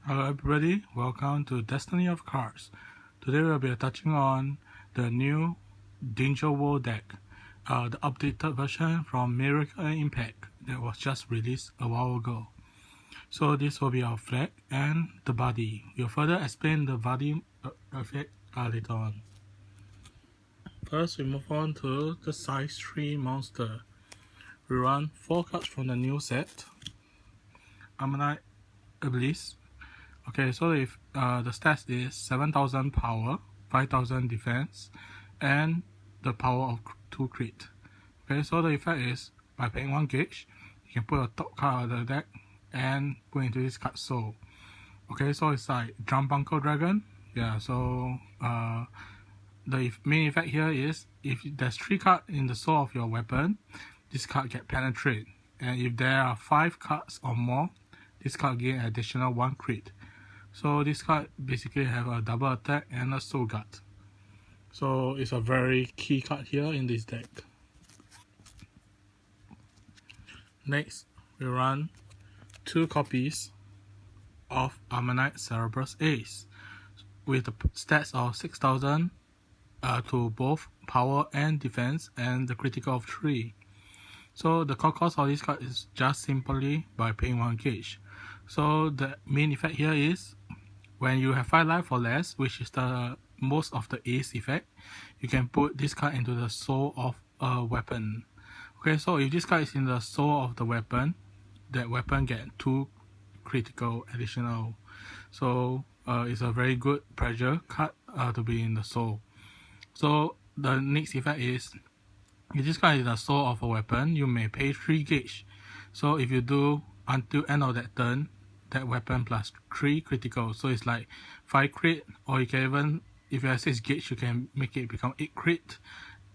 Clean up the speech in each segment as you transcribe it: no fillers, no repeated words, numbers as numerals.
Hello everybody, welcome to Destiny of Cards. Today we'll be touching on the new Danger World deck, the updated version from Miracle Impact that was just released a while ago. So this will be our flag and the body. We'll further explain the body effect later on. First we move on to the size 3 monster. We run 4 cards from the new set. Armorknight Iblis. Okay, so if the stats is 7,000 power, 5,000 defense, and the power of 2 crit. Okay, so the effect is by paying 1 gauge, you can put a top card of the deck and put into this card soul. Okay, so it's like Drum Bunker Dragon. Yeah, so the main effect here is if there's 3 cards in the soul of your weapon, this card get penetrate, and if there are 5 cards or more, this card gain additional 1 crit. So this card basically have a double attack and a soul guard. So it's a very key card here in this deck. Next, we run 2 copies of Armorknight Cerberus Ace with the stats of 6,000 to both power and defense and the critical of 3. So the core cost of this card is just simply by paying 1 gauge. So the main effect here is when you have 5 life or less, which is the most of the ace effect, you can put this card into the soul of a weapon. Okay, so if this card is in the soul of the weapon, that weapon get 2 critical additional. So it's a very good pressure card to be in the soul. So the next effect is, if this card is in the soul of a weapon, you may pay 3 gauge. So if you do until end of that turn, that weapon plus 3 critical, so it's like 5 crit, or you can even, if you have 6 gauge, you can make it become 8 crit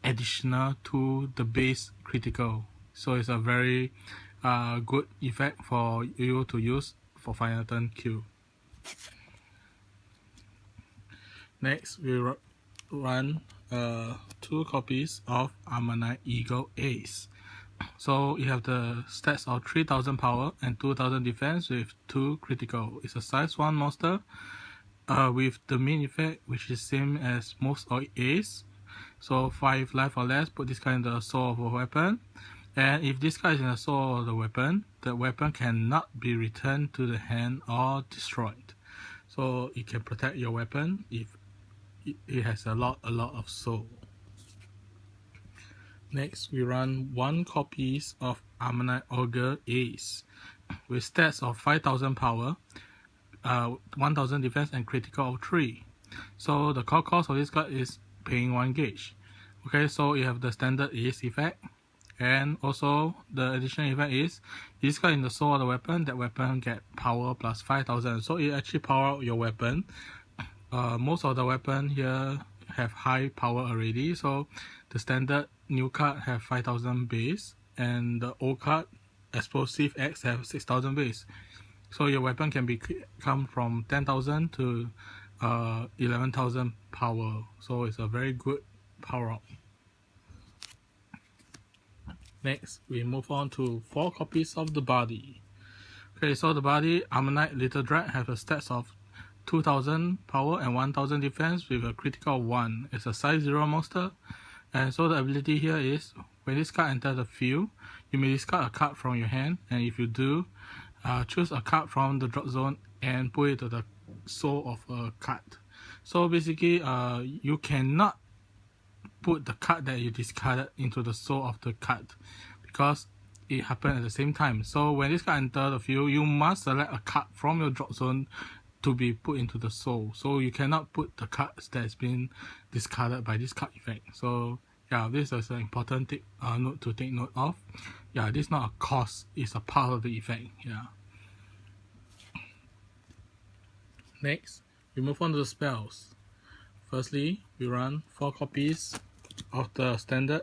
additional to the base critical. So it's a very good effect for you to use for final turn kill. Next we run 2 copies of Armorknight Eagle Ace. So you have the stats of 3,000 power and 2,000 defense with 2 critical. It's a size 1 monster with the main effect which is same as most of Ace. So 5 life or less, put this card in the soul of a weapon. And if this card is in the soul of the weapon cannot be returned to the hand or destroyed. So it can protect your weapon if it has a lot of soul. Next, we run 1 copies of Armorknight Ogre Ace with stats of 5,000 power, 1,000 defense, and critical of 3. So the core cost of this card is paying 1 gauge. Okay, so you have the standard Ace effect, and also the additional effect is this card in the soul of the weapon, that weapon get power plus 5,000. So it actually power up your weapon. Most of the weapon here have high power already, so the standard new card have 5,000 base, and the old card Explosive X have 6,000 base. So your weapon can come from 10,000 to 11,000 power. So it's a very good power up. Next, we move on to 4 copies of the body. Okay, so the body Armorknight Little Drag have a stats of 2,000 power and 1,000 defense with a critical of 1. It's a size 0 monster. And so the ability here is, when this card enters the field, you may discard a card from your hand, and if you do, choose a card from the drop zone and put it to the soul of a card. So basically, you cannot put the card that you discarded into the soul of the card because it happened at the same time. So when this card enters the field, you must select a card from your drop zone to be put into the soul. So you cannot put the cards that's been discarded by this card effect. So yeah, this is an important note to take note of. Yeah, this is not a cost, it's a part of the effect. Yeah. Next, we move on to the spells. Firstly, we run 4 copies of the standard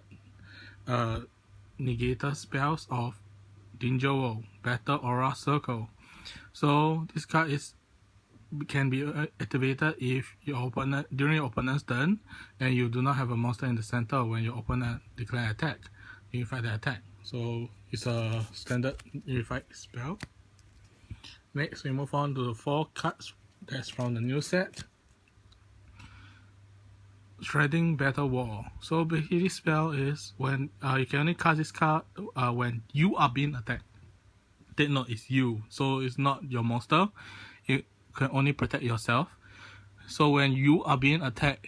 negator spells of Danger World, Battle Aura Circle. So this card can be activated if your opponent, during your opponent's turn, and you do not have a monster in the center when your opponent declare attack, unify the attack. So it's a standard unified spell. Next, we move on to the 4 cards that's from the new set. Shredding Battle Wall. So basically this spell is when you can only cast this card when you are being attacked. Take note, it's you, so it's not your monster. You can only protect yourself. So when you are being attacked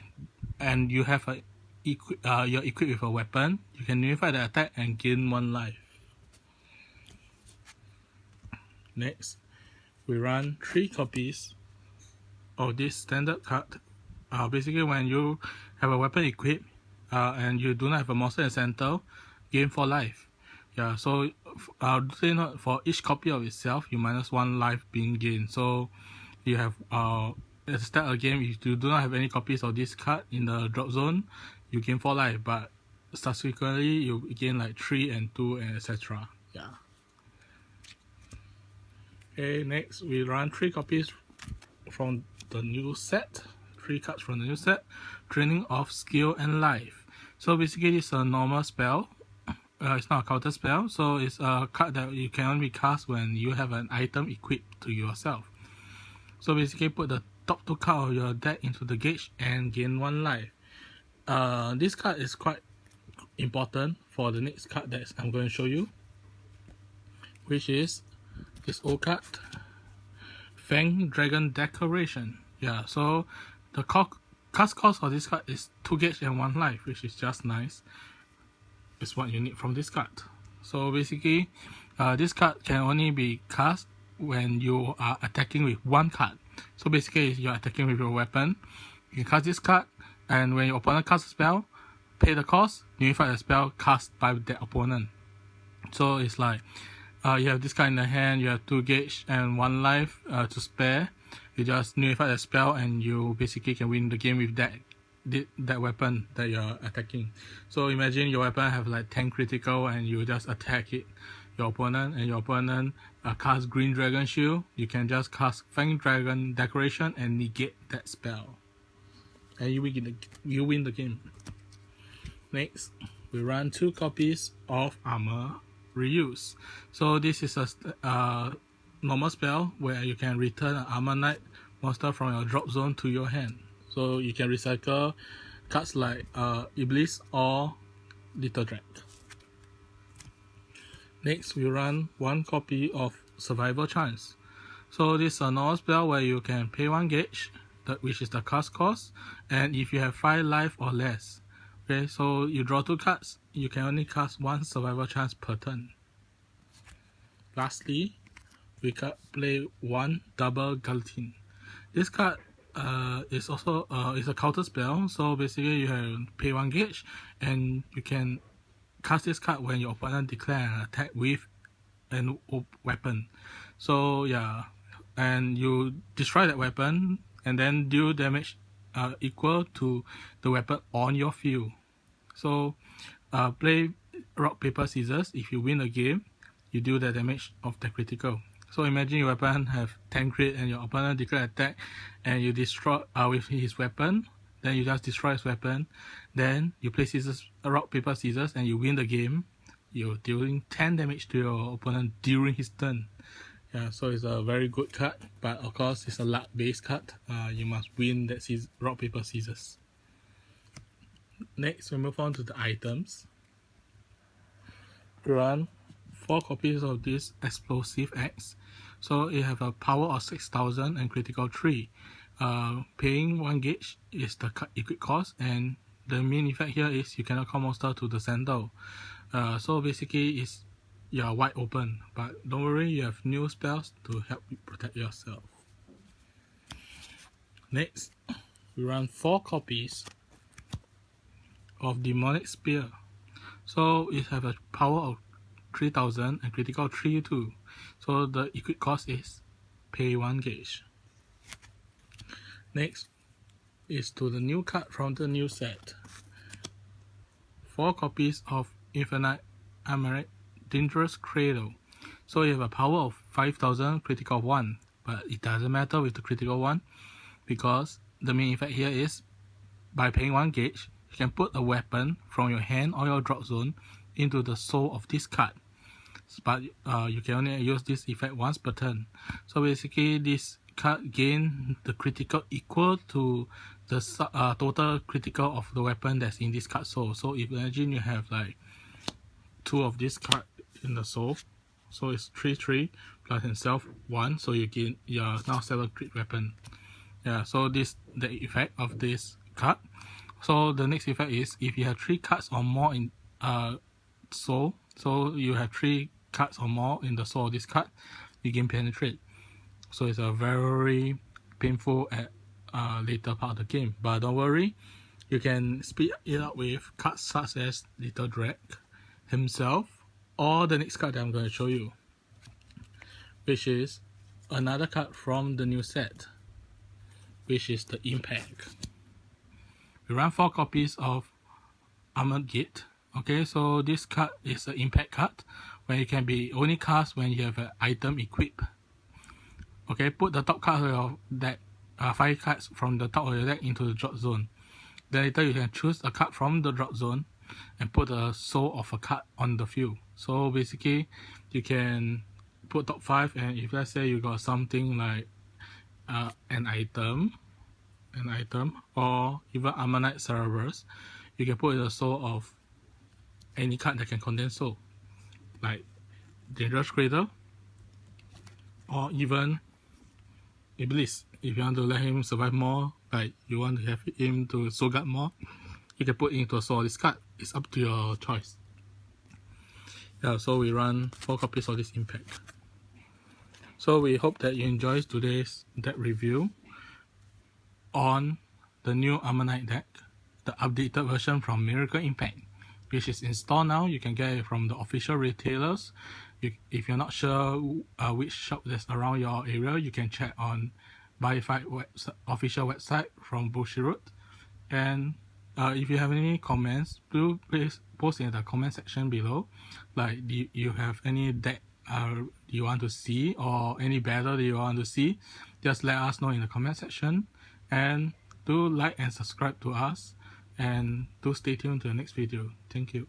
and you have you're equipped with a weapon, you can nullify the attack and gain 1 life. Next, we run 3 copies of this standard card. Basically, when you have a weapon equipped and you do not have a monster in the center, gain 4 life. Yeah, so say not for each copy of itself, you minus 1 life being gained. So you have at the start of the game, if you do not have any copies of this card in the drop zone, you gain 4 life, but subsequently you gain like 3 and 2 and etc. Yeah. Okay, next we run 3 copies from the new set. 3 cards from the new set. Training of Skill and Life. So basically it's a normal spell. It's not a counter spell, so it's a card that you can only cast when you have an item equipped to yourself. So basically put the top 2 cards of your deck into the gauge and gain 1 life. This card is quite important for the next card that I'm going to show you, which is this old card, Fang Dragon Decoration. Yeah, so the cast cost of this card is 2 gauge and 1 life, which is just nice. It's what you need from this card. So basically, this card can only be cast when you are attacking with 1 card. So basically, if you're attacking with your weapon, you can cast this card, and when your opponent casts a spell, pay the cost, nullify the spell cast by the opponent. So it's like you have this card in the hand, you have 2 gauge and 1 life to spare. You just nullify the spell and you basically can win the game with that weapon that you're attacking. So imagine your weapon have like 10 critical and you just attack your opponent, and your opponent cast Green Dragon Shield. You can just cast Fang Dragon Decoration and negate that spell, and you win the game. Next, we run 2 copies of Armor Reuse. So this is a normal spell where you can return an Armorknight monster from your drop zone to your hand. So you can recycle cards like Iblis or Little Drake. Next, we run 1 copy of Survival Chance. So this is a normal spell where you can pay 1 gauge, which is the cast cost, and if you have 5 life or less. Okay, so you draw 2 cards, you can only cast 1 Survival Chance per turn. Lastly, we can play 1 Double Guillotine. This card is also is a counter spell, so basically you have pay 1 gauge and you can cast this card when your opponent declares an attack with a weapon. So yeah, and you destroy that weapon and then deal damage equal to the weapon on your field. So play rock paper scissors. If you win a game, you deal the damage of the critical. So imagine your weapon have 10 crit and your opponent declare attack and you destroy with his weapon, then you just destroy his weapon, then you play rock paper scissors and you win the game. You're dealing 10 damage to your opponent during his turn. Yeah, so it's a very good card, but of course it's a luck based card. You must win that rock paper scissors. Next, we move on to the items. We run 4 copies of this Explosive Axe. So it have a power of 6,000 and critical 3. Paying 1 gauge is the equip cost, and the main effect here is you cannot call monster to the center. So basically it's you're wide open, but don't worry, you have new spells to help you protect yourself. Next, we run 4 copies of Demonic Spear. So it have a power of 3,000 and critical 3 too. So the equip cost is pay 1 gauge. Next is to the new card from the new set. 4 copies of Infinite Armorknight Dangerous Cradle. So you have a power of 5,000, critical 1, but it doesn't matter with the critical 1 because the main effect here is by paying 1 gauge, you can put a weapon from your hand or your drop zone into the soul of this card. but you can only use this effect once per turn. So basically this card gain the critical equal to the total critical of the weapon that's in this card soul. So if imagine you have like 2 of this card in the soul, so it's 3/3 plus himself 1, so you gain now 7 crit weapon. Yeah, so this the effect of this card. So the next effect is if you have 3 cards or more in soul, so you have 3 cards or more in the soul of this card, you gain penetrate. So it's a very painful at later part of the game, but don't worry, you can speed it up with cards such as Little Drake himself, or the next card that I'm going to show you, which is another card from the new set, which is the Impact. We run 4 copies of Armorknight. Okay, so this card is an Impact card where it can be only cast when you have an item equipped. Okay, put the top card of your deck, 5 cards from the top of your deck into the drop zone. Then later you can choose a card from the drop zone and put the soul of a card on the field. So basically you can put top 5, and if let's say you got something like an item or even Armorknight Cerebrus, you can put the soul of any card that can contain soul, like Dangerous Cradle or even Iblis. If you want to let him survive more, like you want to have him to soul guard more, you can put into a soul of this card. It's up to your choice. Yeah, so we run 4 copies of this Impact. So we hope that you enjoyed today's deck review on the new Armorknight deck, the updated version from Miracle Impact, which is in store now. You can get it from the official retailers. If you're not sure which shop that's around your area, you can check on Buddyfight official website from Bushiroad. And if you have any comments, please post in the comment section below. Like, do you have any deck you want to see, or any battle that you want to see? Just let us know in the comment section. And do like and subscribe to us, and do stay tuned to the next video. Thank you.